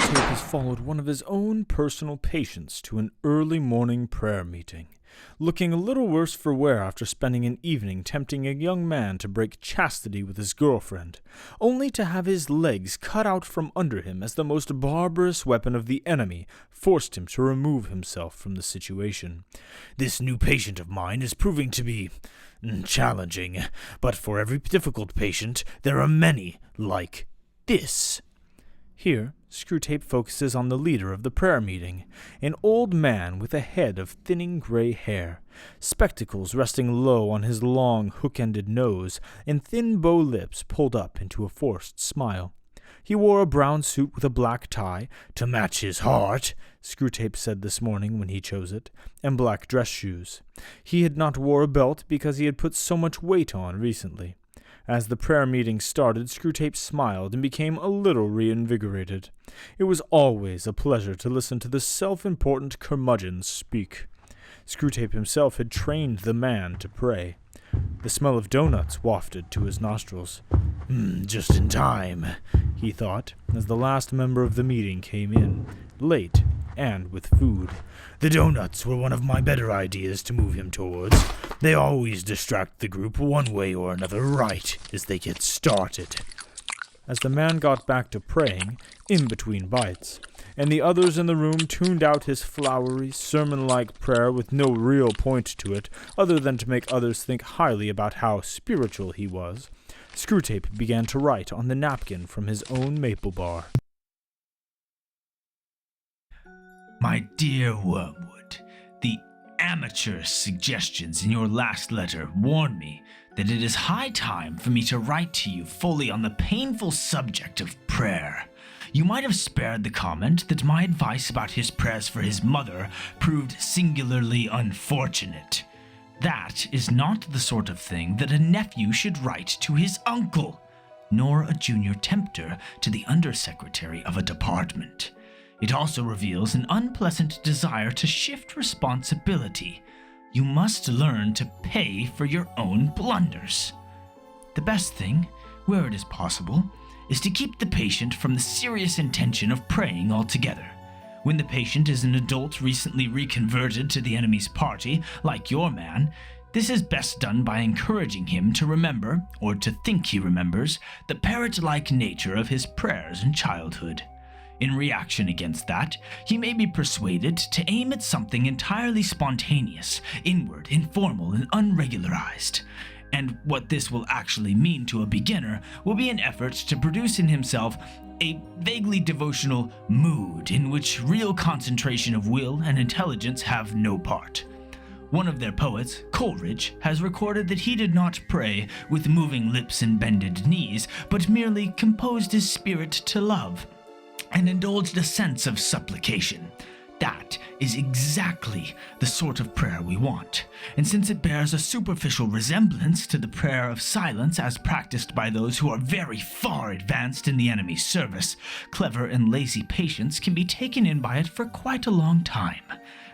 Screwtape has followed one of his own personal patients to an early morning prayer meeting, looking a little worse for wear after spending an evening tempting a young man to break chastity with his girlfriend, only to have his legs cut out from under him as the most barbarous weapon of the enemy forced him to remove himself from the situation. This new patient of mine is proving to be challenging, but for every difficult patient, there are many like this. Here, Screwtape focuses on the leader of the prayer meeting, an old man with a head of thinning gray hair, spectacles resting low on his long, hook-ended nose, and thin bow lips pulled up into a forced smile. He wore a brown suit with a black tie, to match his heart, Screwtape said this morning when he chose it, and black dress shoes. He had not wore a belt because he had put so much weight on recently. As the prayer meeting started, Screwtape smiled and became a little reinvigorated. It was always a pleasure to listen to the self-important curmudgeon speak. Screwtape himself had trained the man to pray. The smell of doughnuts wafted to his nostrils. Just in time, he thought, as the last member of the meeting came in, late and with food. The doughnuts were one of my better ideas to move him towards. They always distract the group one way or another right as they get started. As the man got back to praying, in between bites, and the others in the room tuned out his flowery, sermon-like prayer with no real point to it other than to make others think highly about how spiritual he was, Screwtape began to write on the napkin from his own maple bar. My dear Wormwood, the amateur suggestions in your last letter warn me that it is high time for me to write to you fully on the painful subject of prayer. You might have spared the comment that my advice about his prayers for his mother proved singularly unfortunate. That is not the sort of thing that a nephew should write to his uncle, nor a junior tempter to the undersecretary of a department. It also reveals an unpleasant desire to shift responsibility. You must learn to pay for your own blunders. The best thing, where it is possible, is to keep the patient from the serious intention of praying altogether. When the patient is an adult recently reconverted to the enemy's party, like your man, this is best done by encouraging him to remember, or to think he remembers, the parrot-like nature of his prayers in childhood. In reaction against that, he may be persuaded to aim at something entirely spontaneous, inward, informal, and unregularized. And what this will actually mean to a beginner will be an effort to produce in himself a vaguely devotional mood in which real concentration of will and intelligence have no part. One of their poets, Coleridge, has recorded that he did not pray with moving lips and bended knees, but merely composed his spirit to love, and indulged a sense of supplication. That is exactly the sort of prayer we want, and since it bears a superficial resemblance to the prayer of silence as practiced by those who are very far advanced in the enemy's service, clever and lazy patients can be taken in by it for quite a long time.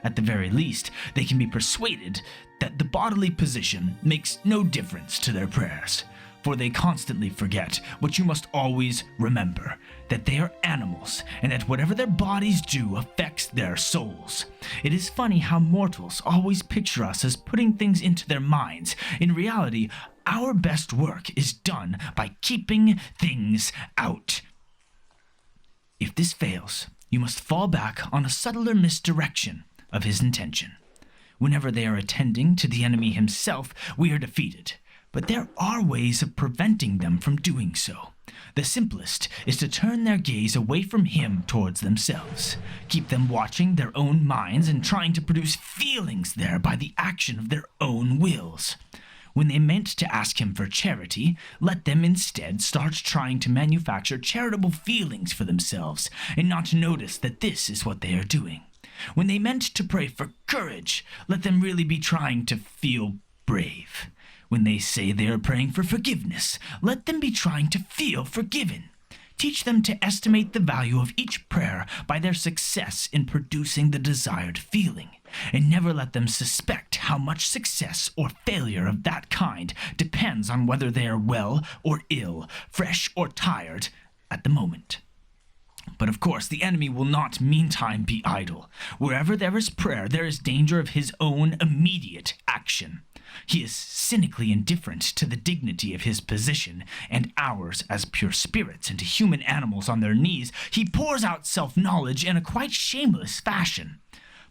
At the very least, they can be persuaded that the bodily position makes no difference to their prayers, for they constantly forget what you must always remember, that they are animals, and that whatever their bodies do affects their souls. It is funny how mortals always picture us as putting things into their minds. In reality, our best work is done by keeping things out. If this fails, you must fall back on a subtler misdirection of his intention. Whenever they are attending to the enemy himself, we are defeated. But there are ways of preventing them from doing so. The simplest is to turn their gaze away from him towards themselves. Keep them watching their own minds and trying to produce feelings there by the action of their own wills. When they meant to ask him for charity, let them instead start trying to manufacture charitable feelings for themselves and not notice that this is what they are doing. When they meant to pray for courage, let them really be trying to feel brave. When they say they are praying for forgiveness, let them be trying to feel forgiven. Teach them to estimate the value of each prayer by their success in producing the desired feeling, and never let them suspect how much success or failure of that kind depends on whether they are well or ill, fresh or tired at the moment. But of course, the enemy will not meantime be idle. Wherever there is prayer, there is danger of his own immediate action. He is cynically indifferent to the dignity of his position and ours as pure spirits, and to human animals on their knees, he pours out self-knowledge in a quite shameless fashion.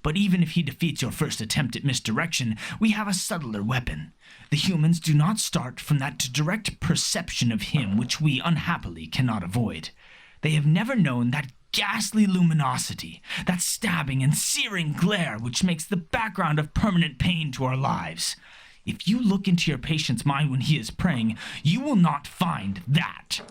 But even if he defeats your first attempt at misdirection, we have a subtler weapon. The humans do not start from that direct perception of him which we unhappily cannot avoid. They have never known that ghastly luminosity, that stabbing and searing glare which makes the background of permanent pain to our lives. If you look into your patient's mind when he is praying, you will not find that.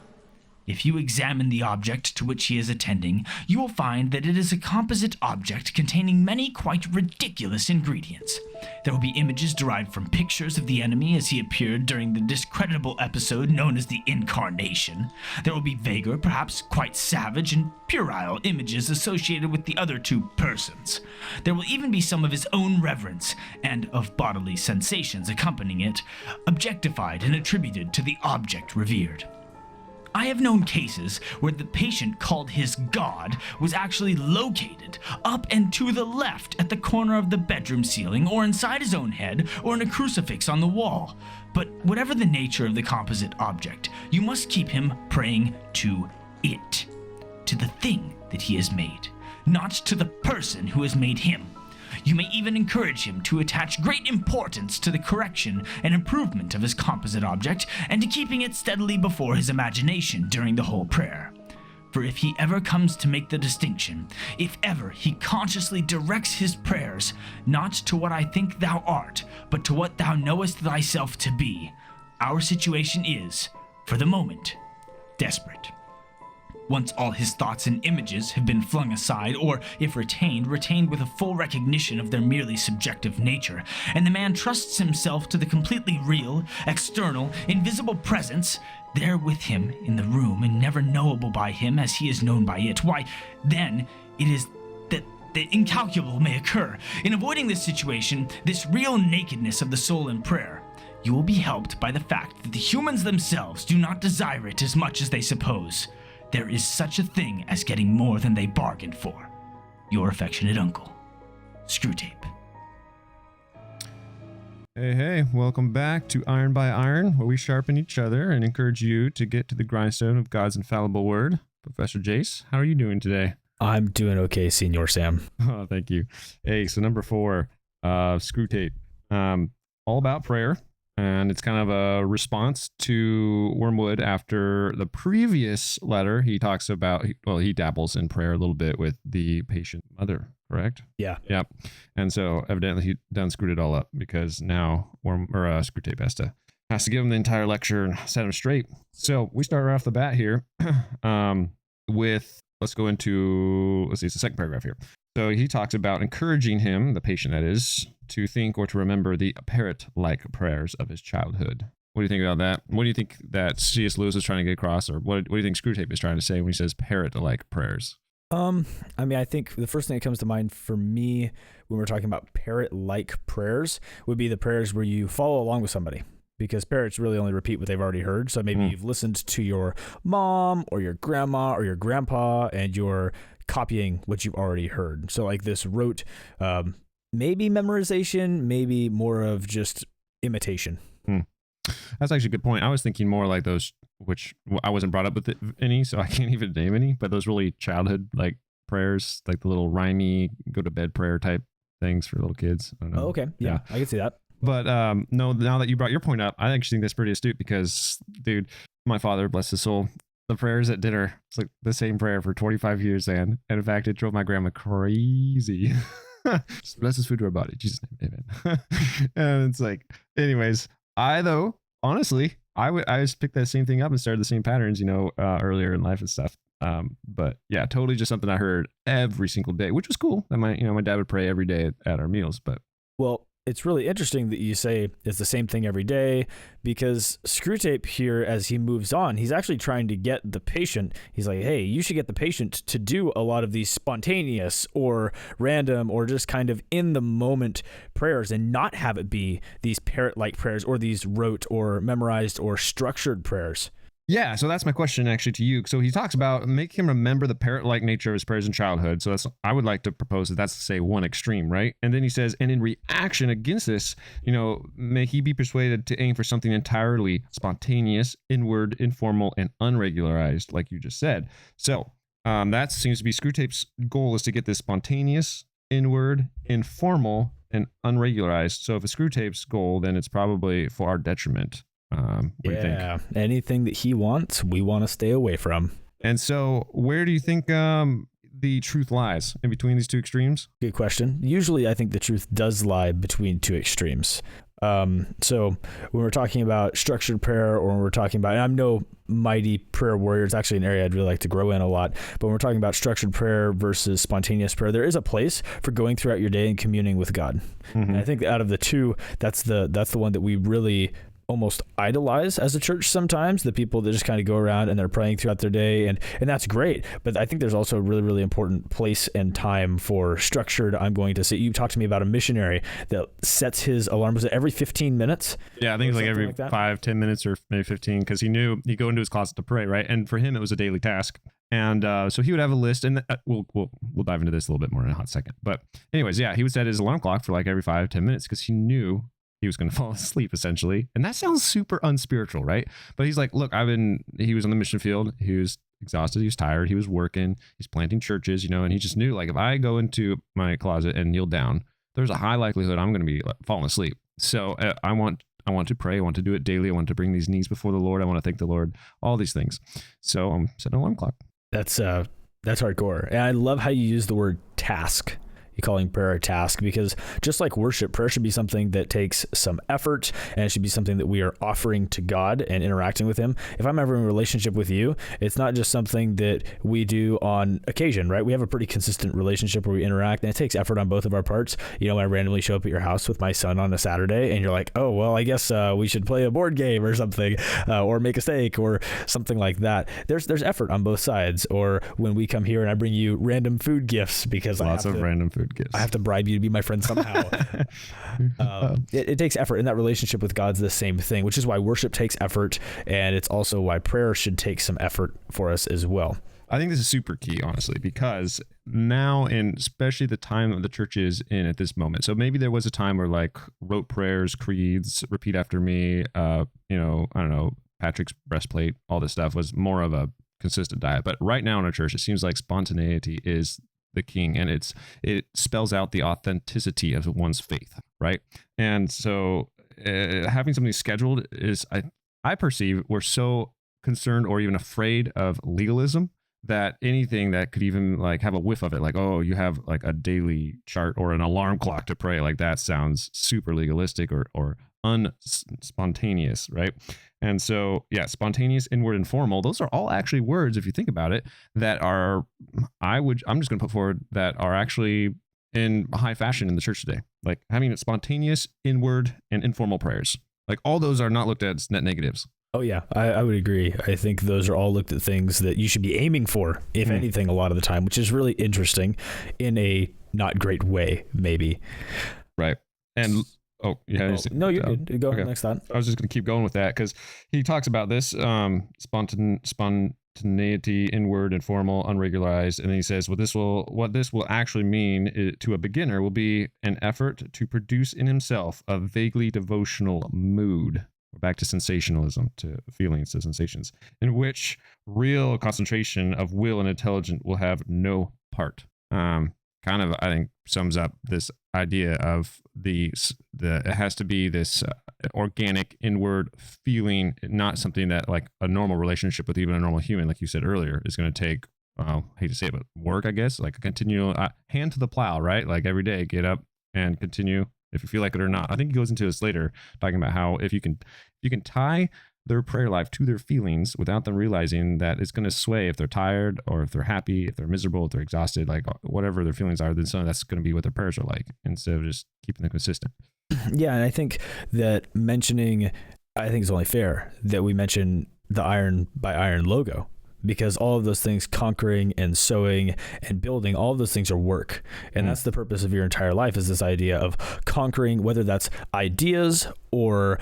If you examine the object to which he is attending, you will find that it is a composite object containing many quite ridiculous ingredients. There will be images derived from pictures of the enemy as he appeared during the discreditable episode known as the Incarnation. There will be vaguer, perhaps quite savage and puerile images associated with the other two persons. There will even be some of his own reverence and of bodily sensations accompanying it, objectified and attributed to the object revered. I have known cases where the patient called his God was actually located up and to the left at the corner of the bedroom ceiling, or inside his own head, or in a crucifix on the wall. But whatever the nature of the composite object, you must keep him praying to it, to the thing that he has made, not to the person who has made him. You may even encourage him to attach great importance to the correction and improvement of his composite object, and to keeping it steadily before his imagination during the whole prayer. For if he ever comes to make the distinction, if ever he consciously directs his prayers, not to what I think thou art, but to what thou knowest thyself to be, our situation is, for the moment, desperate. Once all his thoughts and images have been flung aside, or, if retained with a full recognition of their merely subjective nature, and the man trusts himself to the completely real, external, invisible presence, there with him in the room and never knowable by him as he is known by it, why, then it is that the incalculable may occur. In avoiding this situation, this real nakedness of the soul in prayer, you will be helped by the fact that the humans themselves do not desire it as much as they suppose. There is such a thing as getting more than they bargained for. Your affectionate uncle, Screwtape. Hey, welcome back to Iron by Iron, where we sharpen each other and encourage you to get to the grindstone of God's infallible word. Professor Jayce, how are you doing today? I'm doing okay, Senior Sam. Oh, thank you. Hey, so number 4, Screwtape. All about prayer. And it's kind of a response to Wormwood after the previous letter. He talks about, he dabbles in prayer a little bit with the patient mother, correct? Yeah. Yep. And so evidently he done screwed it all up, because now Screwtape has to give him the entire lecture and set him straight. So we start right off the bat here with, it's the second paragraph here. So he talks about encouraging him, the patient that is, to think or to remember the parrot-like prayers of his childhood. What do you think about that? What do you think that C.S. Lewis is trying to get across, or what do you think Screwtape is trying to say when he says parrot-like prayers? I think the first thing that comes to mind for me when we're talking about parrot-like prayers would be the prayers where you follow along with somebody. Because parrots really only repeat what they've already heard. So maybe you've listened to your mom or your grandma or your grandpa, and you're copying what you've already heard. So like this rote, maybe memorization, maybe more of just imitation. That's actually a good point. I was thinking more like those, which I wasn't brought up with any, so I can't even name any, but those really childhood like prayers, like the little rhymey go to bed prayer type things for little kids. I don't know. Oh, okay. Yeah, I can see that. But no, now that you brought your point up, I actually think that's pretty astute, because, dude, my father, bless his soul, the prayers at dinner, it's like the same prayer for 25 years, and in fact, it drove my grandma crazy. Just bless his food to our body. Jesus' name, amen. And it's like, anyways, honestly, I just picked that same thing up and started the same patterns, earlier in life and stuff. But yeah, totally just something I heard every single day, which was cool. That my dad would pray every day at our meals, but. Well, it's really interesting that you say it's the same thing every day, because Screwtape here, as he moves on, he's actually trying to get the patient. He's like, hey, you should get the patient to do a lot of these spontaneous or random or just kind of in the moment prayers, and not have it be these parrot-like prayers or these rote or memorized or structured prayers. Yeah, so that's my question actually to you. So he talks about making him remember the parrot-like nature of his prayers in childhood. So I would like to propose that that's, say, one extreme, right? And then he says, and in reaction against this, may he be persuaded to aim for something entirely spontaneous, inward, informal, and unregularized, like you just said. So that seems to be Screwtape's goal, is to get this spontaneous, inward, informal, and unregularized. So if it's Screwtape's goal, then it's probably for our detriment. What do you think? Anything that he wants, we want to stay away from. And so where do you think the truth lies in between these two extremes? Good question. Usually I think the truth does lie between two extremes. So when we're talking about structured prayer, or when we're talking about, and I'm no mighty prayer warrior, it's actually an area I'd really like to grow in a lot, but when we're talking about structured prayer versus spontaneous prayer, there is a place for going throughout your day and communing with God. And I think out of the two, that's the one that we really almost idolize as a church sometimes, the people that just kind of go around and they're praying throughout their day, and that's great. But I think there's also a really, really important place and time for structured. I'm going to say, you talked to me about a missionary that sets his alarm, was it every 15 minutes? Yeah, I think it's like every 5-10 minutes or maybe 15, because he knew he'd go into his closet to pray, right? And for him, it was a daily task. And so he would have a list, and we'll dive into this a little bit more in a hot second. But anyways, yeah, he would set his alarm clock for like every 5-10 minutes because he knew he was going to fall asleep, essentially. And that sounds super unspiritual, right? But he's like, look, he was on the mission field. He was exhausted. He was tired. He was working. He's planting churches, and he just knew, like, if I go into my closet and kneel down, there's a high likelihood I'm going to be falling asleep. So I want to pray. I want to do it daily. I want to bring these needs before the Lord. I want to thank the Lord, all these things. So I'm setting an alarm clock. That's hardcore. And I love how you use the word task. You're calling prayer a task, because just like worship, prayer should be something that takes some effort, and it should be something that we are offering to God and interacting with him. If I'm ever in a relationship with you, it's not just something that we do on occasion, right? We have a pretty consistent relationship where we interact, and it takes effort on both of our parts. When I randomly show up at your house with my son on a Saturday and you're like, oh, well, I guess we should play a board game or something, or make a steak or something like that. There's effort on both sides. Or when we come here and I bring you random food gifts because lots of random food gifts. I have to bribe you to be my friend somehow. It takes effort, and that relationship with God's the same thing, which is why worship takes effort, and it's also why prayer should take some effort for us as well. I think this is super key, honestly, because now, and especially the time of the church is in at this moment. So maybe there was a time where like rote prayers, creeds, repeat after me, I don't know, Patrick's breastplate, all this stuff was more of a consistent diet. But right now in a church, it seems like spontaneity is the king, and it spells out the authenticity of one's faith, right? And so having something scheduled is, I perceive, we're so concerned or even afraid of legalism that anything that could even like have a whiff of it, like, oh, you have like a daily chart or an alarm clock to pray, like that sounds super legalistic or unspontaneous, right? And so, yeah, spontaneous, inward, and formal, those are all actually words, if you think about it, that are, I'm just going to put forward, that are actually in high fashion in the church today. Like having spontaneous, inward, and informal prayers. Like all those are not looked at as net negatives. Oh, yeah, I would agree. I think those are all looked at things that you should be aiming for, if anything, a lot of the time, which is really interesting in a not great way, maybe. Right. And no, you're good. Go next thought. I was just going to keep going with that because he talks about this spontaneity, inward, informal, unregularized, and then he says, what this will actually mean to a beginner will be an effort to produce in himself a vaguely devotional mood. We're back to sensationalism, to feelings, to sensations, in which real concentration of will and intelligence will have no part. Kind of, I think, sums up this idea of it has to be this organic inward feeling, not something that like a normal relationship with even a normal human, like you said earlier, is going to take, I hate to say it, but work, I guess, like a continual hand to the plow, right? Like every day, get up and continue if you feel like it or not. I think he goes into this later, talking about how if you can tie their prayer life to their feelings without them realizing that it's going to sway if they're tired or if they're happy, if they're miserable, if they're exhausted, like whatever their feelings are, then that's going to be what their prayers are like, instead of just keeping them consistent. Yeah, and I think that I think it's only fair that we mention the Iron by Iron logo, because all of those things, conquering and sowing and building, all of those things are work. And that's the purpose of your entire life, is this idea of conquering, whether that's ideas or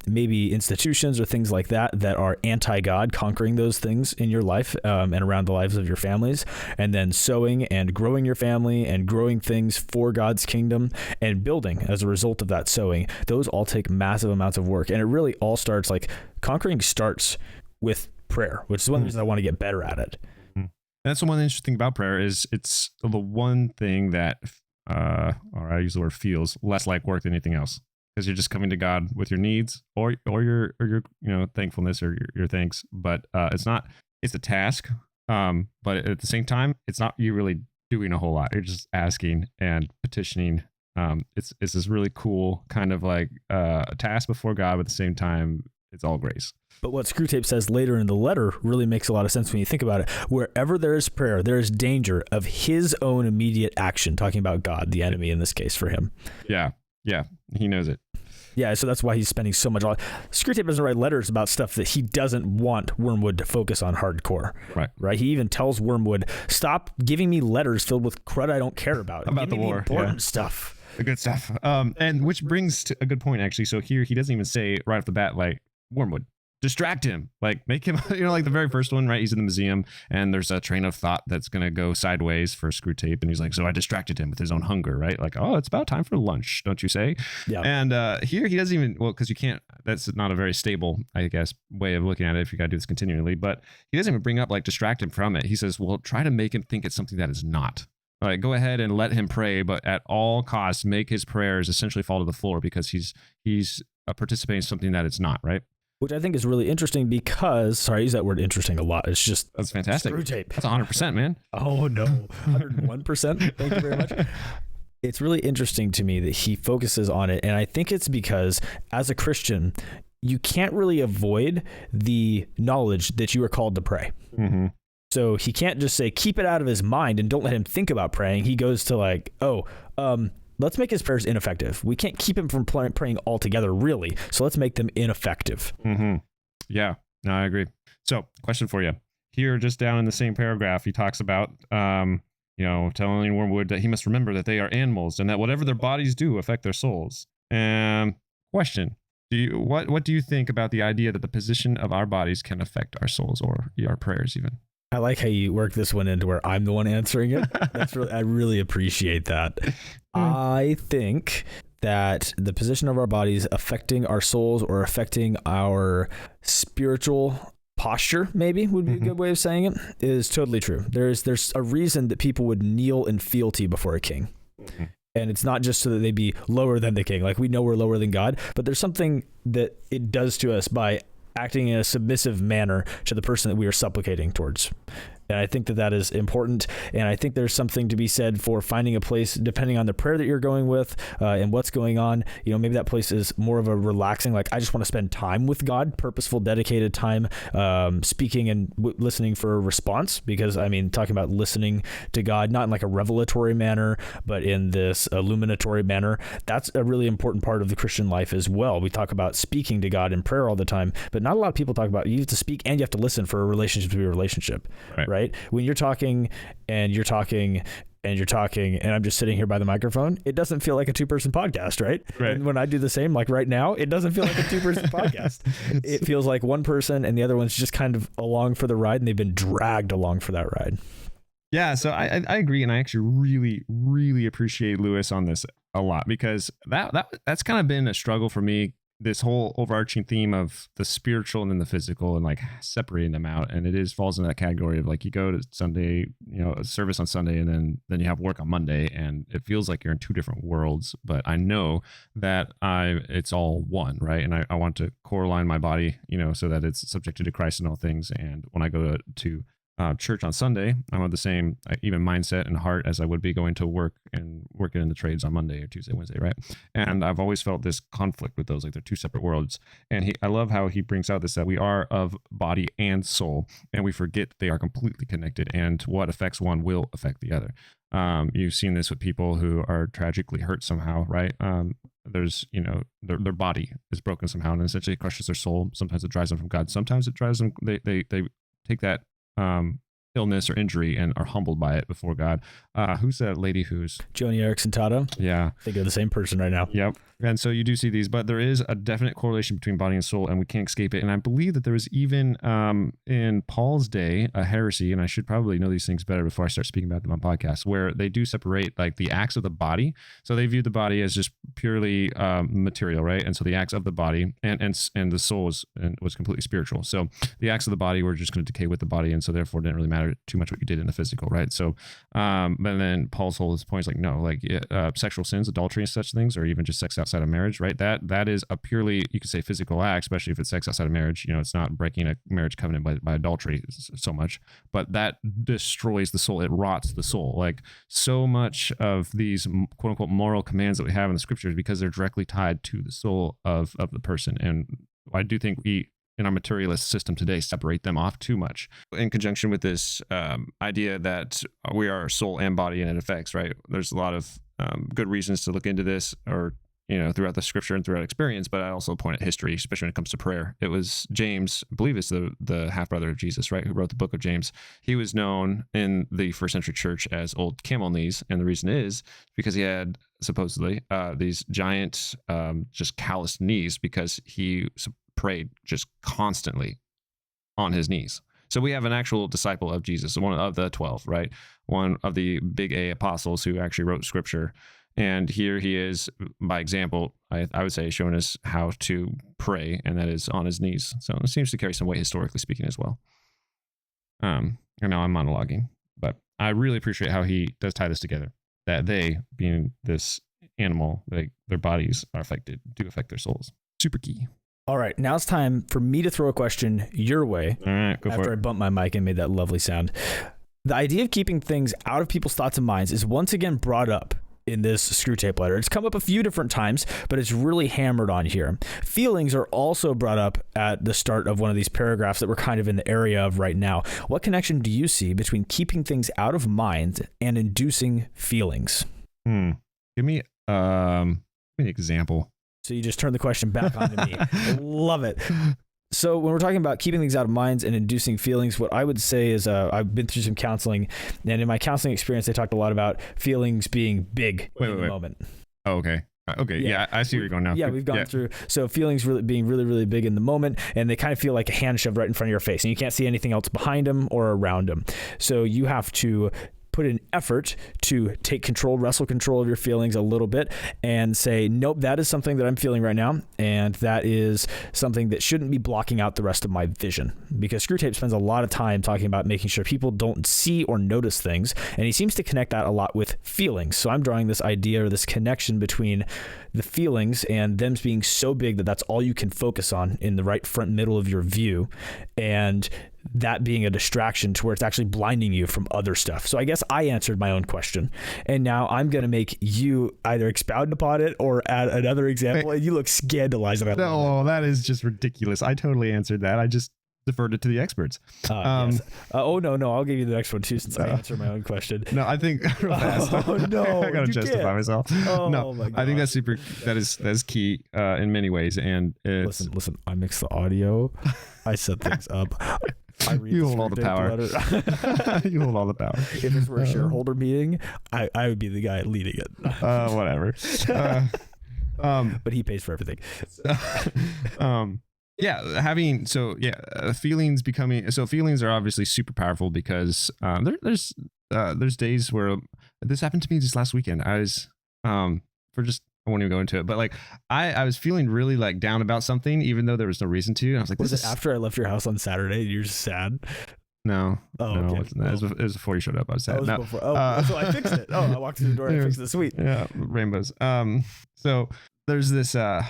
maybe institutions or things like that are anti-God, conquering those things in your life and around the lives of your families, and then sowing and growing your family and growing things for God's kingdom and building as a result of that sowing. Those all take massive amounts of work. And it really all starts, like, conquering starts with prayer, which is one of the reasons I want to get better at it. That's the one interesting thing about prayer is it's the one thing that, or I use the word feels less like work than anything else, because you're just coming to God with your needs or your thankfulness or your thanks. But it's a task. But at the same time, it's not you really doing a whole lot. You're just asking and petitioning. It's this really cool kind of like task before God, but at the same time, it's all grace. But what Screwtape says later in the letter really makes a lot of sense when you think about it. Wherever there is prayer, there is danger of his own immediate action, talking about God, the enemy in this case for him. Yeah, he knows it. Yeah, so that's why he's spending so much. Screwtape doesn't write letters about stuff that he doesn't want Wormwood to focus on hardcore. Right. He even tells Wormwood, stop giving me letters filled with crud I don't care about. About the war. Important stuff. The good stuff. And which brings to a good point, actually. So here he doesn't even say right off the bat, like, Wormwood, distract him, like make him, like the very first one, right? He's in the museum and there's a train of thought that's going to go sideways for Screwtape. And he's like, so I distracted him with his own hunger, right? Like, oh, it's about time for lunch, don't you say? Yeah. And here he doesn't even, well, because you can't, that's not a very stable, I guess, way of looking at it if you got to do this continually. But he doesn't even bring up like distract him from it. He says, well, try to make him think it's something that is not. All right, go ahead and let him pray, but at all costs, make his prayers essentially fall to the floor because he's participating in something that it's not, right? Which I think is really interesting because, sorry, I use that word interesting a lot. It's just, that's fantastic. Screwtape. That's 100%, man. Oh no, 101%. Thank you very much. It's really interesting to me that he focuses on it. And I think it's because as a Christian, you can't really avoid the knowledge that you are called to pray. Mm-hmm. So he can't just say, keep it out of his mind and don't let him think about praying. He goes to like, let's make his prayers ineffective. We can't keep him from praying altogether, really. So let's make them ineffective. Mm-hmm. Yeah, no, I agree. So question for you. Here, just down in the same paragraph, he talks about, telling Wormwood that he must remember that they are animals and that whatever their bodies do affect their souls. Question. What do you think about the idea that the position of our bodies can affect our souls or our prayers even? I like how you work this one into where I'm the one answering it. I really appreciate that. I think that the position of our bodies affecting our souls or affecting our spiritual posture, maybe would be a good way of saying it, is totally true. There's a reason that people would kneel in fealty before a king. Mm-hmm. And it's not just so that they be lower than the king. Like, we know we're lower than God, but there's something that it does to us by acting in a submissive manner to the person that we are supplicating towards. And I think that is important. And I think there's something to be said for finding a place, depending on the prayer that you're going with and what's going on. Maybe that place is more of a relaxing, like, I just want to spend time with God, purposeful, dedicated time, speaking and listening for a response. Because, talking about listening to God, not in like a revelatory manner, but in this illuminatory manner, that's a really important part of the Christian life as well. We talk about speaking to God in prayer all the time, but not a lot of people talk about you have to speak and you have to listen for a relationship to be a relationship. Right? When you're talking and you're talking and you're talking and I'm just sitting here by the microphone, it doesn't feel like a two-person podcast, right? And when I do the same, like right now, it doesn't feel like a two-person podcast. It feels like one person and the other one's just kind of along for the ride and they've been dragged along for that ride. Yeah, so I agree, and I actually really, really appreciate Lewis on this a lot because that's kind of been a struggle for me, this whole overarching theme of the spiritual and then the physical and like separating them out. And it falls into that category of like, you go to Sunday, a service on Sunday, and then you have work on Monday, and it feels like you're in two different worlds. But I know that it's all one, right? And I want to core align my body, so that it's subjected to Christ in all things. And when I go to church on Sunday, I'm of the same even mindset and heart as I would be going to work and working in the trades on Monday or Tuesday, Wednesday, right? And I've always felt this conflict with those, like they're two separate worlds. And I love how he brings out this, that we are of body and soul, and we forget they are completely connected, and what affects one will affect the other. You've seen this with people who are tragically hurt somehow, right? There's, their body is broken somehow, and essentially it crushes their soul. Sometimes it drives them from God. Sometimes it drives them, they take that illness or injury and are humbled by it before God. Who's that lady who's Joni Eareckson Tada. Yeah. I think of the same person right now. Yep. And so you do see these, but there is a definite correlation between body and soul, and we can't escape it. And I believe that there was even in Paul's day a heresy, and I should probably know these things better before I start speaking about them on podcasts, where they do separate like the acts of the body. So they viewed the body as just purely material, right? And so the acts of the body and the soul was completely spiritual. So the acts of the body were just going to decay with the body, and so therefore it didn't really matter too much what you did in the physical, right? So, but then Paul's whole point is like, no, like sexual sins, adultery, and such things, or even just sex outside of marriage, right? That is a purely, you could say, physical act, especially if it's sex outside of marriage. You know, it's not breaking a marriage covenant by adultery so much, but that destroys the soul. It rots the soul. Like so much of these quote unquote moral commands that we have in the scriptures, because they're directly tied to the soul of the person. And I do think we, in our materialist system today, separate them off too much. In conjunction with this idea that we are soul and body and it affects, right? There's a lot of good reasons to look into this, or throughout the scripture and throughout experience, but I also point at history, especially when it comes to prayer. It was James, I believe it's the half-brother of Jesus, right, who wrote the book of James. He was known in the first century church as Old Camel Knees, and the reason is because he had supposedly these giant, just calloused knees, because he prayed just constantly on his knees. So we have an actual disciple of Jesus, one of the 12, right? One of the big A apostles who actually wrote scripture. And here he is, by example, I would say, showing us how to pray, and that is on his knees. So it seems to carry some weight historically speaking as well. And now I'm monologuing, but I really appreciate how he does tie this together, that they, being this animal, their bodies are do affect their souls. Super key. All right, now it's time for me to throw a question your way. All right, go for it. After I bumped my mic and made that lovely sound. The idea of keeping things out of people's thoughts and minds is once again brought up in this Screwtape letter. It's come up a few different times, but it's really hammered on here. Feelings are also brought up at the start of one of these paragraphs that we're kind of in the area of right now. What connection do you see between keeping things out of mind and inducing feelings? Give me an example. So you just turn the question back onto me. I love it. So when we're talking about keeping things out of minds and inducing feelings, what I would say is I've been through some counseling, and in my counseling experience, they talked a lot about feelings being big in the moment. Oh, okay. Okay. Yeah, I see where you're going now. Yeah, we've gone through. So feelings being really, really big in the moment, and they kind of feel like a hand shoved right in front of your face, and you can't see anything else behind them or around them. So you have to put an effort to wrestle control of your feelings a little bit and say, nope, that is something that I'm feeling right now. And that is something that shouldn't be blocking out the rest of my vision, because Screwtape spends a lot of time talking about making sure people don't see or notice things. And he seems to connect that a lot with feelings. So I'm drawing this idea or this connection between the feelings and them being so big that that's all you can focus on in the right front middle of your view, and that being a distraction to where it's actually blinding you from other stuff. So I guess I answered my own question, and now I'm going to make you either expound upon it or add another example. And you look scandalized about that. No, that is just ridiculous. I totally answered that. I just deferred it to the experts. Yes. No, I'll give you the next one too, since I answered my own question. No, I think oh no, I gotta justify myself. Oh, no, my gosh. I think that is key in many ways. And it's, listen, I mix the audio, I set things up. You hold all the power. You hold all the power. If this were a shareholder meeting, I would be the guy leading it. Whatever. But he pays for everything. Feelings are obviously super powerful, because there's days where this happened to me just last weekend. I was I won't even go into it, but like I was feeling really like down about something, even though there was no reason to. And I was like, was it after I left your house on Saturday and you're just sad? No. Oh, no, okay. It was before you showed up. I was sad. So I fixed it. Oh, I walked through the door and fixed it. Sweet. Yeah, rainbows. So there's this. Oh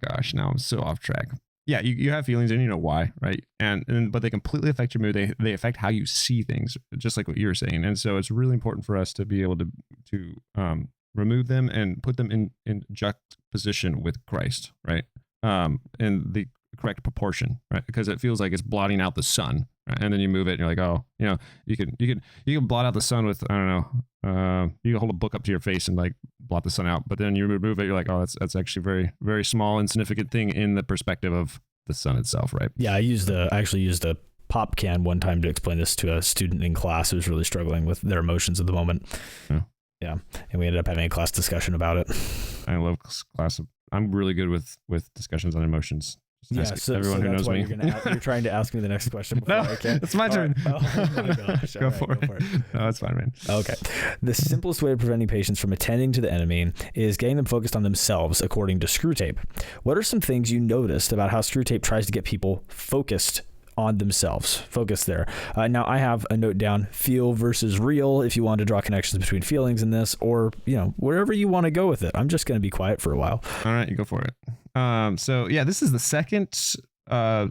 gosh, now I'm so off track. Yeah, you have feelings and you know why, right? But they completely affect your mood. They affect how you see things, just like what you were saying. And so it's really important for us to be able to remove them and put them in juxtaposition with Christ, right? In the correct proportion, right? Because it feels like it's blotting out the sun, right? And then you move it and you're like, oh, you can blot out the sun with, I don't know, you can hold a book up to your face and like blot the sun out, but then you remove it, you're like, oh, that's actually very, very small, insignificant thing in the perspective of the sun itself, right? Yeah, I actually used a pop can one time to explain this to a student in class who was really struggling with their emotions at the moment. Yeah. And we ended up having a class discussion about it. I love class. I'm really good with discussions on emotions. So everyone who knows me. You're trying to ask me the next question before I can. It's my turn. Right. Oh my gosh. Go for it. No, that's fine, man. Okay. The simplest way of preventing patients from attending to the enemy is getting them focused on themselves, according to Screwtape. What are some things you noticed about how Screwtape tries to get people focused on themselves? Focus there. Now I have a note down, feel versus real, if you want to draw connections between feelings in this, or, wherever you want to go with it. I'm just going to be quiet for a while. All right, you go for it. So yeah, this is the second,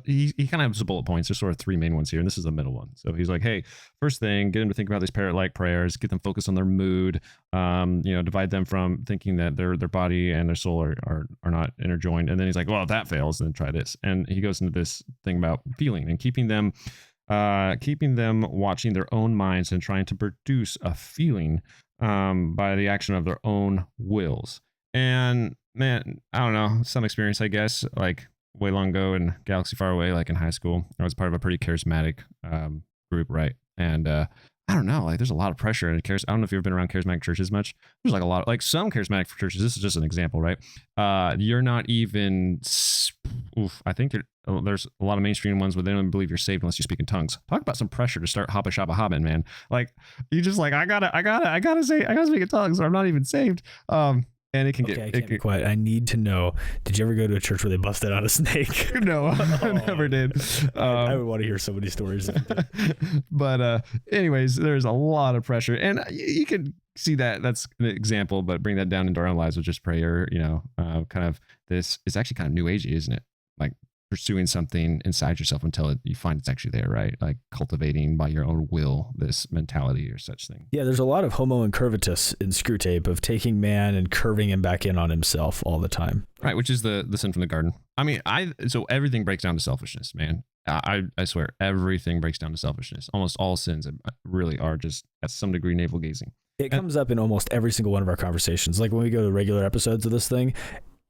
he kind of has bullet points. There's sort of three main ones here, and this is the middle one. So he's like, hey, first thing, get them to think about these parrot-like prayers, get them focused on their mood, divide them from thinking that their body and their soul are not interjoined. And then he's like, well, if that fails, then try this. And he goes into this thing about feeling and keeping them watching their own minds and trying to produce a feeling by the action of their own wills. And man, I don't know, some experience, I guess, like way long ago in Galaxy Far Away, like in high school, I was part of a pretty charismatic group, right? And I don't know, like there's a lot of pressure in I don't know if you've been around charismatic churches much. There's like a lot, like some charismatic churches, this is just an example, right? You're not even, I think there's a lot of mainstream ones where they don't even believe you're saved unless you speak in tongues. Talk about some pressure to start hoppa shabba hobbing, man. Like you just like, I gotta speak in tongues or I'm not even saved. And it can get... I can't be quiet. I need to know, did you ever go to a church where they busted out a snake? No, I never did. I would want to hear so many stories. But anyways, there's a lot of pressure. And you can see that that's an example, but bring that down into our own lives with just prayer, kind of this is actually kind of new agey, isn't it? Like pursuing something inside yourself until you find it's actually there, right? Like cultivating by your own will this mentality or such thing. Yeah, there's a lot of homo incurvatus in Screwtape of taking man and curving him back in on himself all the time. Right, which is the sin from the garden. I mean, so everything breaks down to selfishness, man. I swear, everything breaks down to selfishness. Almost all sins really are just at some degree navel gazing. It comes up in almost every single one of our conversations. Like when we go to regular episodes of this thing,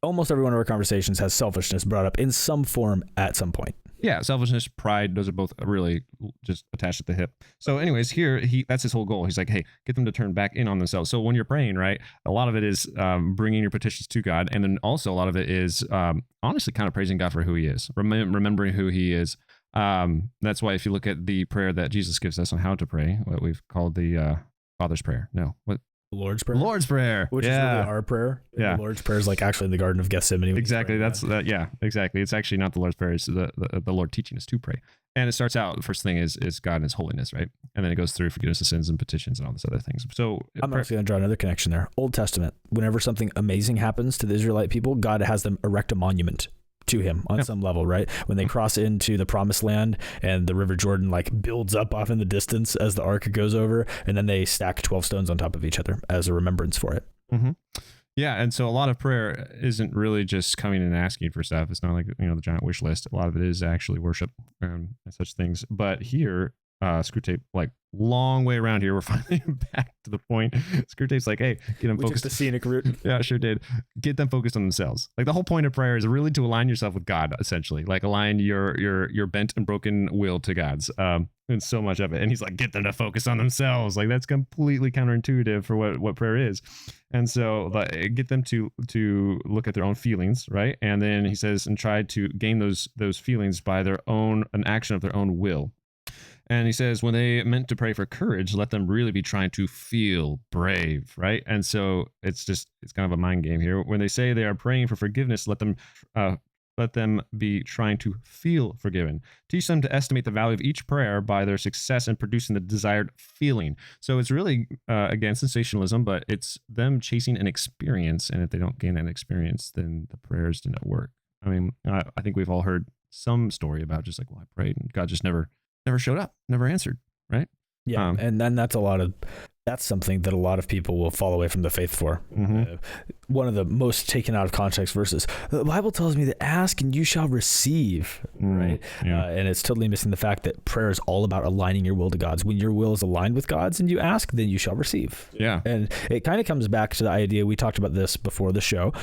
almost every one of our conversations has selfishness brought up in some form at some point. Yeah, selfishness, pride, those are both really just attached at the hip. So anyways, here, that's his whole goal. He's like, hey, get them to turn back in on themselves. So when you're praying, right, a lot of it is bringing your petitions to God. And then also a lot of it is honestly kind of praising God for who he is, remembering who he is. That's why if you look at the prayer that Jesus gives us on how to pray, what we've called the Father's Prayer. No, what? The Lord's Prayer? Lord's Prayer. Which is really our prayer. Yeah. The Lord's Prayer is like actually in the Garden of Gethsemane. Exactly. That's that. Yeah, exactly. It's actually not the Lord's Prayer. It's the Lord teaching us to pray. And it starts out, the first thing is God and his holiness, right? And then it goes through forgiveness of sins and petitions and all this other things. So I'm actually going to draw another connection there. Old Testament, whenever something amazing happens to the Israelite people, God has them erect a monument to him on some level, right? When they cross into the promised land and the River Jordan like builds up off in the distance as the ark goes over, and then they stack 12 stones on top of each other as a remembrance for it. Mm-hmm. Yeah, and so a lot of prayer isn't really just coming and asking for stuff. It's not like, the giant wish list. A lot of it is actually worship and such things. But here, Screwtape, like long way around here, we're finally back to the point. Screwtape's like, hey, get them focused. The scenic route. Yeah, sure did. Get them focused on themselves. Like the whole point of prayer is really to align yourself with God, essentially. Like align your bent and broken will to God's. And so much of it. And he's like, get them to focus on themselves. Like that's completely counterintuitive for what prayer is. And so get them to look at their own feelings, right? And then he says, and try to gain those feelings by an action of their own will. And he says, when they meant to pray for courage, let them really be trying to feel brave, right? And so it's kind of a mind game here. When they say they are praying for forgiveness, let them be trying to feel forgiven. Teach them to estimate the value of each prayer by their success in producing the desired feeling. So it's really, again, sensationalism, but it's them chasing an experience. And if they don't gain that experience, then the prayers didn't work. I mean, I think we've all heard some story about just like, well, I prayed and God just never showed up, never answered, right? Yeah, and then that's something that a lot of people will fall away from the faith for. Mm-hmm. One of the most taken out of context verses. The Bible tells me that ask and you shall receive, right? Yeah. And it's totally missing the fact that prayer is all about aligning your will to God's. When your will is aligned with God's and you ask, then you shall receive. Yeah. And it kind of comes back to the idea, we talked about this before the show,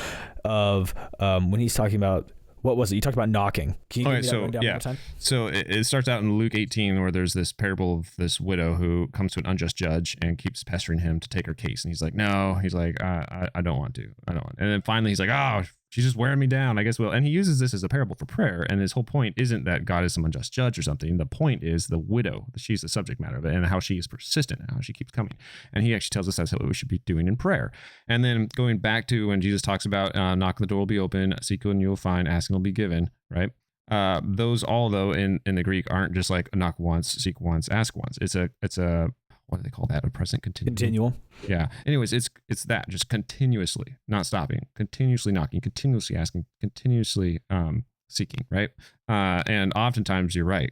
of when he's talking about What was it? You talked about knocking. Can you give me that rundown one more time? So it starts out in Luke 18 where there's this parable of this widow who comes to an unjust judge and keeps pestering him to take her case. And he's like, no. He's like, I don't want to. I don't want. And then finally he's like, oh, she's just wearing me down. I guess we'll. And he uses this as a parable for prayer. And his whole point isn't that God is some unjust judge or something. The point is the widow. She's the subject matter of it and how she is persistent and how she keeps coming. And he actually tells us that's what we should be doing in prayer. And then going back to when Jesus talks about knock, the door will be open, seek and you'll find, ask and will be given, right? Those all though in the Greek aren't just like knock once, seek once, ask once. It's a what do they call that? A present continual. Yeah. Anyways, it's that just continuously, not stopping, continuously knocking, continuously asking, continuously seeking, right? And oftentimes you're right.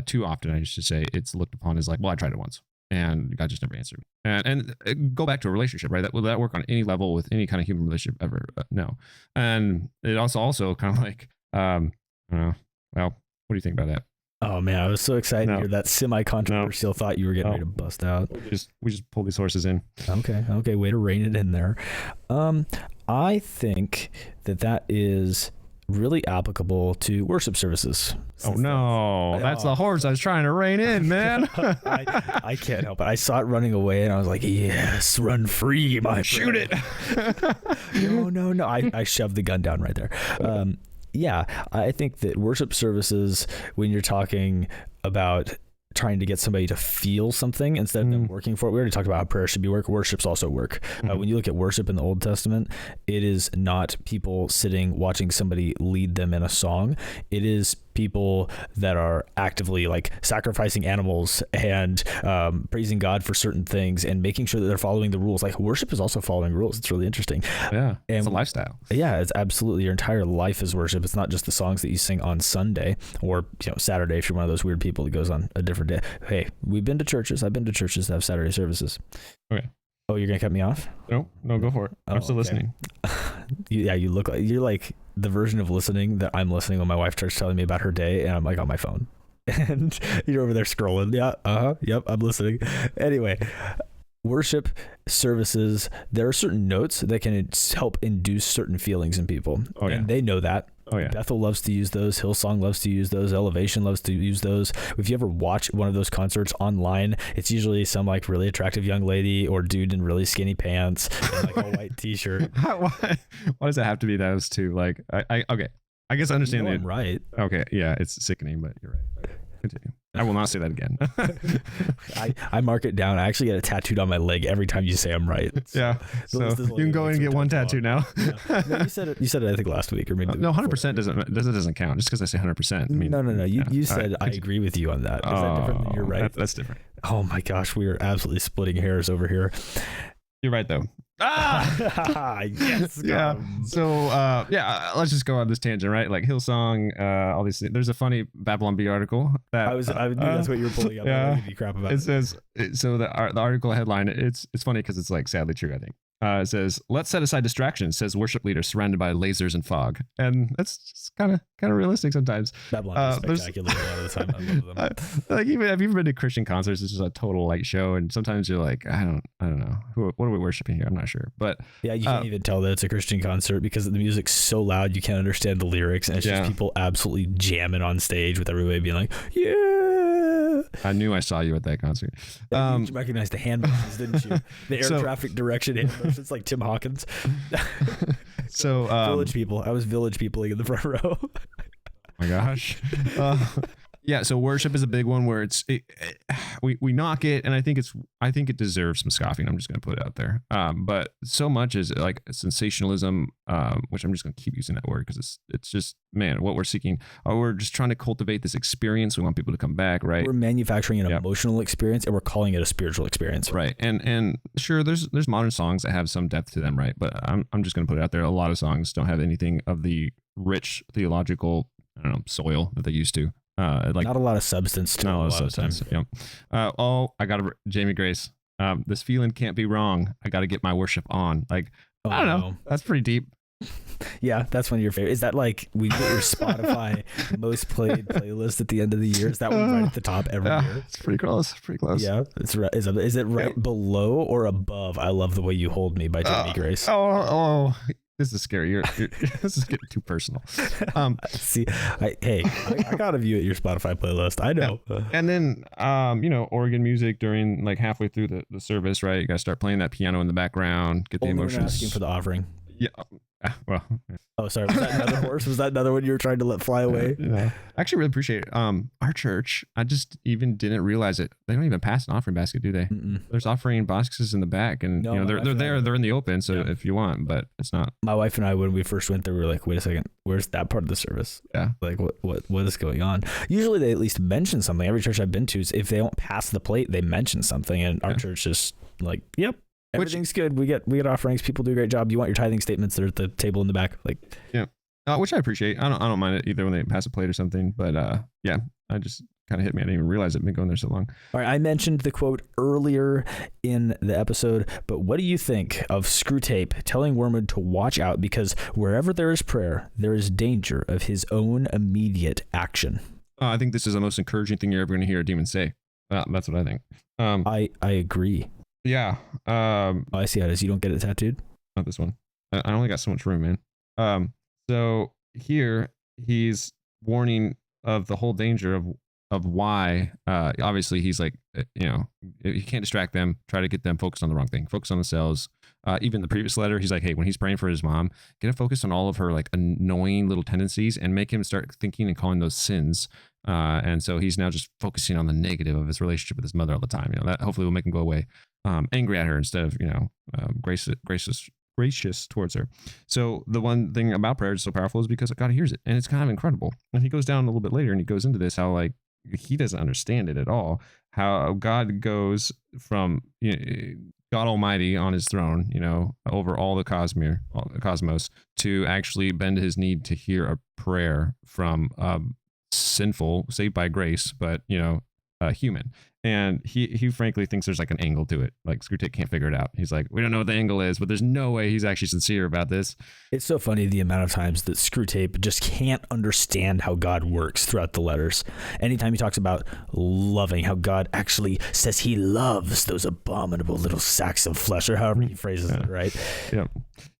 Too often, I should say, it's looked upon as like, well, I tried it once and God just never answered me. And go back to a relationship, right? Will that work on any level with any kind of human relationship ever? No. And it also kind of like, I don't know. Well, what do you think about that? Oh man, I was so excited to hear that semi-controversial thought you were getting ready to bust out. We just pull these horses in. Okay, way to rein it in there. I think that is really applicable to worship services. Oh no, that's the horse I was trying to rein in, man. I can't help it. I saw it running away and I was like, yes, run free, my shoot it. No. I shoved the gun down right there. Yeah, I think that worship services, when you're talking about trying to get somebody to feel something instead of them working for it. We already talked about how prayer should be work. Worship's also work. When you look at worship in the Old Testament, it is not people sitting watching somebody lead them in a song. It is people that are actively like sacrificing animals and praising God for certain things and making sure that they're following the rules. Like worship is also following rules. It's really interesting. Yeah, and it's a lifestyle. Yeah, it's absolutely your entire life is worship. It's not just the songs that you sing on Sunday or Saturday if you're one of those weird people that goes on a different day. Hey, we've been to churches. I've been to churches that have Saturday services. Okay. Oh, you're gonna cut me off? No, go for it. I'm still listening. You look like you're like the version of listening that I'm listening when my wife starts telling me about her day and I'm like on my phone and you're over there scrolling. Yep, I'm listening. Anyway, worship services, there are certain notes that can help induce certain feelings in people. Oh, yeah. And they know that. Oh, yeah. Bethel loves to use those. Hillsong loves to use those. Elevation loves to use those. If you ever watch one of those concerts online, it's usually some like really attractive young lady or dude in really skinny pants and like a white t-shirt. Why does it have to be those two? Like, okay. I guess I understand I'm right. Okay. Yeah, it's sickening, but you're right. Okay. Continue. I will not say that again. I mark it down. I actually get it tattooed on my leg every time you say I'm right. Yeah. So you can go and get one tattoo now. No, you said it I think last week or maybe. No, 100% doesn't count. Just because I say 100%. I mean, no. You said I agree with you on that. Is that different than you're right? That's different. Oh my gosh, we are absolutely splitting hairs over here. You're right though. Yes. Yeah. So let's just go on this tangent, right? Like Hillsong, all these things. There's a funny Babylon Bee article that I knew that's what you were pulling up. Yeah. Give you crap about it says so the article headline. It's funny because it's like sadly true. I think it says, "Let's set aside distractions," says worship leader surrounded by lasers and fog, and that's just kind of realistic sometimes. Babylon is spectacular a lot of the time. I love them. Like even have you ever been to Christian concerts? It's just a total like show, and sometimes you're like, I don't know, what are we worshiping here? I'm not sure, but yeah, you can't even tell that it's a Christian concert because the music's so loud you can't understand the lyrics, and it's just people absolutely jamming on stage with everybody being like, yeah. I knew I saw you at that concert. You recognized the hand motions, didn't you? The air traffic direction hand motions, like Tim Hawkins. So Village People. I was Village Peopling in the front row. Oh my gosh. Yeah, so worship is a big one where we knock it, and I think it deserves some scoffing. I'm just going to put it out there. But so much is like sensationalism, which I'm just going to keep using that word because it's just, man, what we're seeking. We're just trying to cultivate this experience. We want people to come back, right? We're manufacturing an emotional experience, and we're calling it a spiritual experience, right? And sure, there's modern songs that have some depth to them, right? But I'm just going to put it out there. A lot of songs don't have anything of the rich theological, soil that they used to. Like not a lot of substance to it. Not a lot of substance. Yep. I got Jamie Grace. This feeling can't be wrong. I got to get my worship on. Like, I don't know. That's pretty deep. Yeah, that's one of your favorite. Is that like we get your Spotify most played playlist at the end of the year? Is that one right at the top every year? It's pretty close. Yeah, it's right. Is it right below or above? I love the way you hold me by Jamie Grace. Oh, This is scary. This is getting too personal. See, I gotta view it your Spotify playlist. I know. Yeah. And then, organ music during like halfway through the service, right? You gotta start playing that piano in the background, get the Only when emotions. asking for the offering. Yeah. Well. Oh, sorry. Was that another horse? Was that another one you were trying to let fly away? Yeah. I actually really appreciate it. Our church, I just even didn't realize it. They don't even pass an offering basket, do they? Mm-mm. There's offering boxes in the back, and No, they're there. They're in the open, so if you want, but it's not. My wife and I, when we first went there, we were like, "Wait a second, where's that part of the service? Yeah. Like, what is going on?" Usually, they at least mention something. Every church I've been to, if they don't pass the plate, they mention something, and our church is like, "Yep." Everything's good. We get offerings. People do a great job. You want your tithing statements? They're at the table in the back. Like, yeah, which I appreciate. I don't mind it either when they pass a plate or something. But yeah, I just kind of hit me. I didn't even realize it. Been going there so long. All right, I mentioned the quote earlier in the episode, but what do you think of Screwtape telling Wormwood to watch out because wherever there is prayer, there is danger of his own immediate action? I think this is the most encouraging thing you're ever going to hear a demon say. That's what I think. I agree. Yeah. I see how it is. You don't get it tattooed? Not this one. I only got so much room, man. So here he's warning of the whole danger of why. Obviously, he's like, you can't distract them. Try to get them focused on the wrong thing. Focus on themselves. Even the previous letter, he's like, hey, when he's praying for his mom, get him focused on all of her like annoying little tendencies and make him start thinking and calling those sins. And so he's now just focusing on the negative of his relationship with his mother all the time. That hopefully will make him go away. Angry at her instead of gracious towards her. So the one thing about prayer is so powerful is because God hears it, and it's kind of incredible. And he goes down a little bit later and he goes into this how like he doesn't understand it at all. How God goes from God Almighty on his throne, over all the cosmos, to actually bend his knee to hear a prayer from sinful, saved by grace, but human. And he frankly thinks there's like an angle to it. Like Screwtape can't figure it out. He's like, we don't know what the angle is, but there's no way he's actually sincere about this. It's so funny the amount of times that Screwtape just can't understand how God works throughout the letters. Anytime he talks about loving, how God actually says he loves those abominable little sacks of flesh, or however he phrases it, right?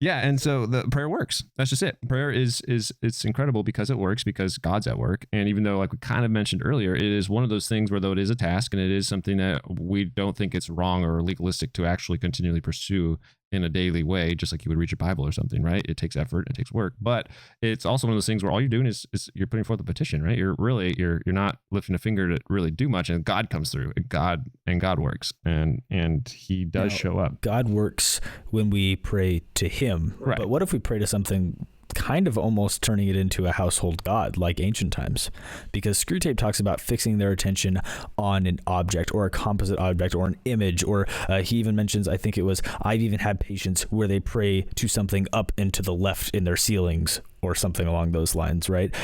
Yeah. And so the prayer works. That's just it. Prayer is it's incredible because it works, because God's at work. And even though, like we kind of mentioned earlier, it is one of those things where though it is a task and it is something that we don't think it's wrong or legalistic to actually continually pursue in a daily way, just like you would read your Bible or something, right? It takes effort, it takes work, but it's also one of those things where all you're doing is you're putting forth a petition, right? You're not lifting a finger to really do much, and God comes through, and God works, and he does show up. God works when we pray to him, right? But what if we pray to something kind of almost turning it into a household god like ancient times? Because Screwtape talks about fixing their attention on an object or a composite object or an image, or he even mentions, I think it was, I've even had patients where they pray to something up and to the left in their ceilings or something along those lines, right?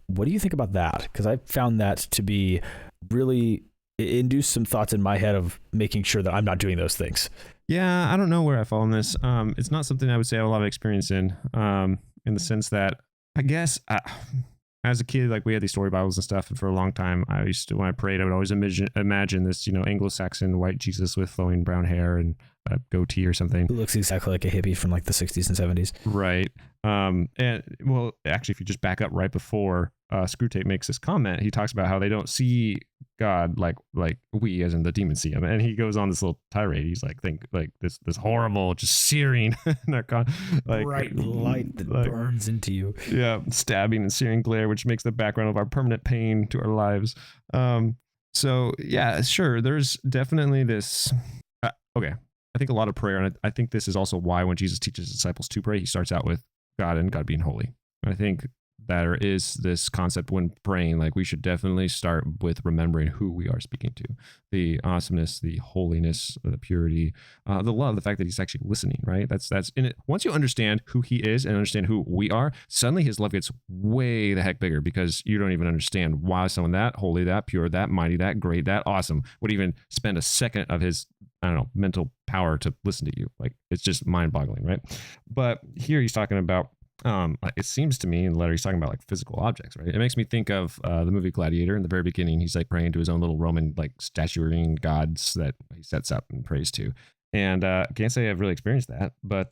What do you think about that? Because I found that to be really induce some thoughts in my head of making sure that I'm not doing those things. Yeah, I don't know where I fall on this. It's not something I would say I have a lot of experience in the sense that I guess as a kid, like we had these story Bibles and stuff, and for a long time, I used to, when I prayed, I would always imagine this, Anglo-Saxon white Jesus with flowing brown hair and a goatee or something. Who looks exactly like a hippie from like the 60s and 70s. Right. And well, actually, if you just back up right before Screwtape makes this comment, he talks about how they don't see God like we, as in the demons, see him, and he goes on this little tirade. He's like, think like this horrible, just searing, bright light that burns into you. Yeah, stabbing and searing glare, which makes the background of our permanent pain to our lives. So yeah, sure, there's definitely this. Okay, I think a lot of prayer, and I think this is also why when Jesus teaches his disciples to pray, he starts out with God and God being holy. And I think there is this concept when praying, like we should definitely start with remembering who we are speaking to, the awesomeness, the holiness, the purity, the love, the fact that he's actually listening, right? That's in it. Once you understand who he is and understand who we are, suddenly his love gets way the heck bigger, because you don't even understand why someone that holy, that pure, that mighty, that great, that awesome would even spend a second of his, I don't know, mental power to listen to you. Like, it's just mind boggling, right? But here he's talking about, it seems to me in the letter he's talking about like physical objects, right? It makes me think of the movie Gladiator. In the very beginning, he's like praying to his own little Roman like statuary gods that he sets up and prays to. And can't say I've really experienced that, but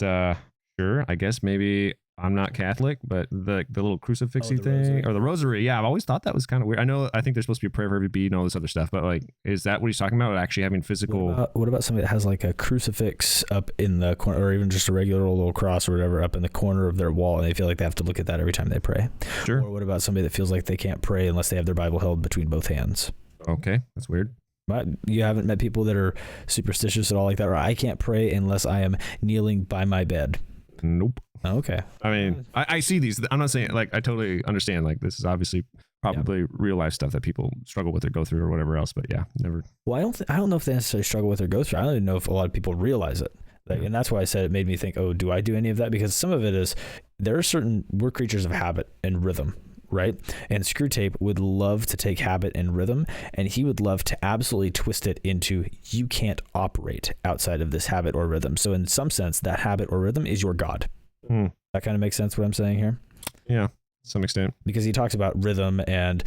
Sure, I guess maybe I'm not Catholic, but the little crucifixy thing rosary. or the rosary. Yeah, I've always thought that was kind of weird. I think there's supposed to be a prayer for every bead and all this other stuff, but like, is that what he's talking about? Actually having physical. What about somebody that has like a crucifix up in the corner, or even just a regular old little cross or whatever up in the corner of their wall, and they feel like they have to look at that every time they pray? Sure. Or what about somebody that feels like they can't pray unless they have their Bible held between both hands? Okay, that's weird. But you haven't met people that are superstitious at all like that, or I can't pray unless I am kneeling by my bed. Nope. Okay. I mean, I see these. I'm not saying like I totally understand. Like this is obviously probably real life stuff that people struggle with or go through or whatever else. But yeah, never. Well, I don't know if they necessarily struggle with or go through. I don't even know if a lot of people realize it. Like, and that's why I said it made me think, oh, do I do any of that? Because some of it is we're creatures of habit and rhythm. Right? And Screwtape would love to take habit and rhythm, and he would love to absolutely twist it into you can't operate outside of this habit or rhythm. So in some sense, that habit or rhythm is your God. That kind of makes sense what I'm saying here? Yeah, to some extent. Because he talks about rhythm and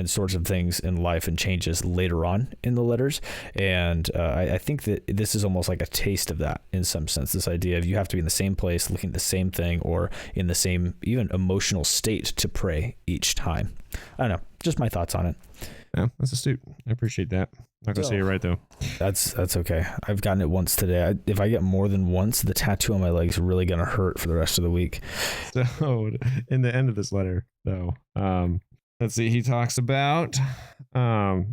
sorts of things in life and changes later on in the letters. And I think that this is almost like a taste of that in some sense, this idea of you have to be in the same place, looking at the same thing, or in the same even emotional state to pray each time. I don't know, just my thoughts on it. Yeah, that's astute. I appreciate that. Not gonna say you're right though. That's okay. I've gotten it once today. If I get more than once, the tattoo on my leg is really gonna hurt for the rest of the week. So in the end of this letter, though, let's see. He talks about. I'll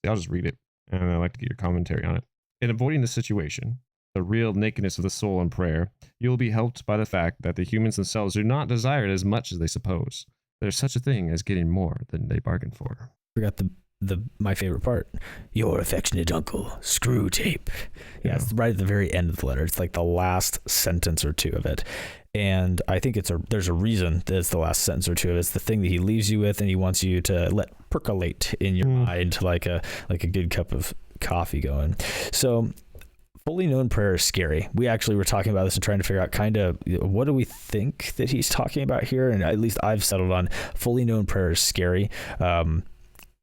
just read it, and I like to get your commentary on it. In avoiding the situation, the real nakedness of the soul in prayer, you will be helped by the fact that the humans themselves do not desire it as much as they suppose. There's such a thing as getting more than they bargained for. Forgot my favorite part. Your affectionate uncle, Screwtape. Yeah, it's right at the very end of the letter. It's like the last sentence or two of it. And I think there's a reason that it's the last sentence or two of it. It's the thing that he leaves you with, and he wants you to let percolate in your mind like a good cup of coffee going. So fully known prayer is scary. We actually were talking about this and trying to figure out kind of what do we think that he's talking about here. And at least I've settled on fully known prayer is scary.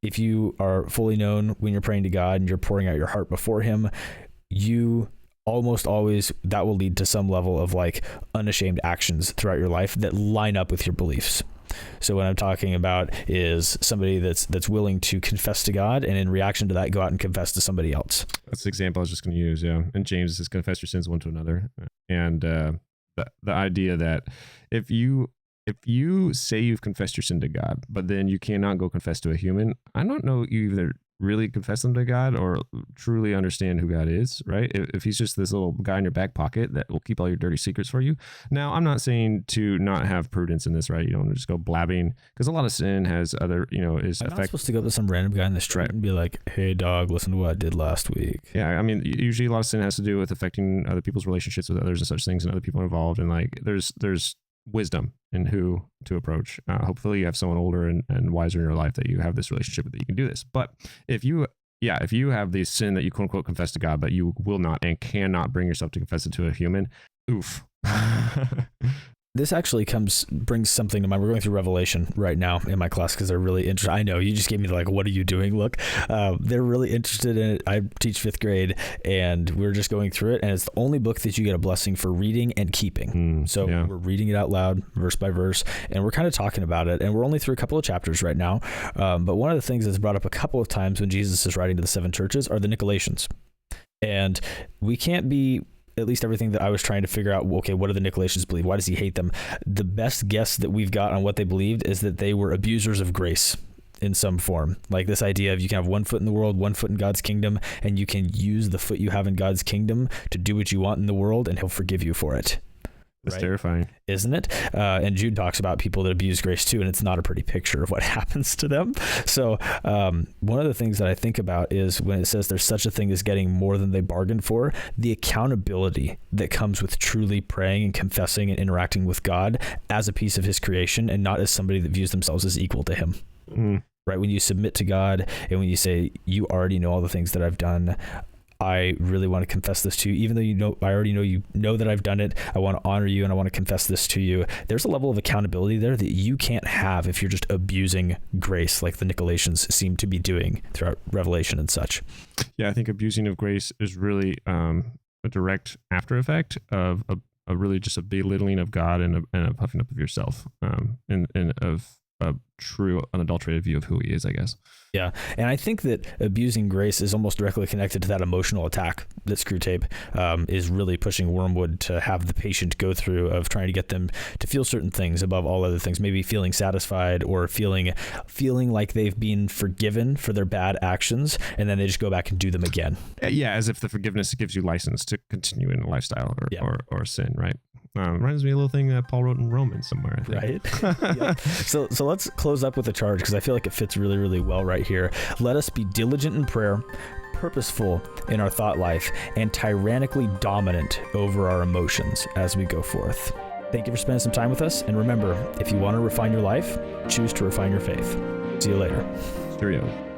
If you are fully known when you're praying to God and you're pouring out your heart before him, you almost always, that will lead to some level of like unashamed actions throughout your life that line up with your beliefs. So what I'm talking about is somebody that's willing to confess to God, and in reaction to that, go out and confess to somebody else. That's the example I was just going to use. Yeah. And James says, confess your sins one to another. And the idea that if you say you've confessed your sin to God, but then you cannot go confess to a human, I don't know you either really confess them to God or truly understand who God is, right? If he's just this little guy in your back pocket that will keep all your dirty secrets for you. Now, I'm not saying to not have prudence in this, right? You don't just go blabbing, because a lot of sin has other, is I'm not supposed to go up to some random guy in the street and be like, hey dog, listen to what I did last week. Yeah, I mean, usually a lot of sin has to do with affecting other people's relationships with others and such things, and other people involved, and like there's wisdom in who to approach. Hopefully you have someone older and wiser in your life that you have this relationship with, that you can do this. But if you have the sin that you quote unquote confess to God, but you will not and cannot bring yourself to confess it to a human, oof. This actually brings something to mind. We're going through Revelation right now in my class because they're really interested. I know you just gave me the like, what are you doing look. They're really interested in it. I teach 5th grade, and we're just going through it. And it's the only book that you get a blessing for reading and keeping. We're reading it out loud, verse by verse, and we're kind of talking about it. And we're only through a couple of chapters right now. But one of the things that's brought up a couple of times when Jesus is writing to the 7 churches are the Nicolaitans. And we can't be... at least everything that I was trying to figure out, okay, what do the Nicolaitans believe? Why does he hate them? The best guess that we've got on what they believed is that they were abusers of grace in some form. Like this idea of you can have one foot in the world, one foot in God's kingdom, and you can use the foot you have in God's kingdom to do what you want in the world, and he'll forgive you for it. That's terrifying, isn't it? And Jude talks about people that abuse grace too, and it's not a pretty picture of what happens to them. So one of the things that I think about is when it says there's such a thing as getting more than they bargained for, the accountability that comes with truly praying and confessing and interacting with God as a piece of his creation, and not as somebody that views themselves as equal to him. Right? When you submit to God and when you say, you already know all the things that I've done, I really want to confess this to you, even though I already know that I've done it. I want to honor you and I want to confess this to you. There's a level of accountability there that you can't have if you're just abusing grace like the Nicolaitans seem to be doing throughout Revelation and such. Yeah, I think abusing of grace is really a direct after effect of really just a belittling of God and a puffing up of yourself, and of a true unadulterated view of who he is, I guess. Yeah. And I think that abusing grace is almost directly connected to that emotional attack that Screwtape is really pushing Wormwood to have the patient go through, of trying to get them to feel certain things above all other things, maybe feeling satisfied or feeling like they've been forgiven for their bad actions, and then they just go back and do them again. Yeah, as if the forgiveness gives you license to continue in a lifestyle or sin, right? Reminds me of a little thing that Paul wrote in Romans somewhere, I think. Right. Yeah. So let's close up with a charge, because I feel like it fits really, really well right here. Let us be diligent in prayer, purposeful in our thought life, and tyrannically dominant over our emotions as we go forth. Thank you for spending some time with us. And remember, if you want to refine your life, choose to refine your faith. See you later. Cheerio.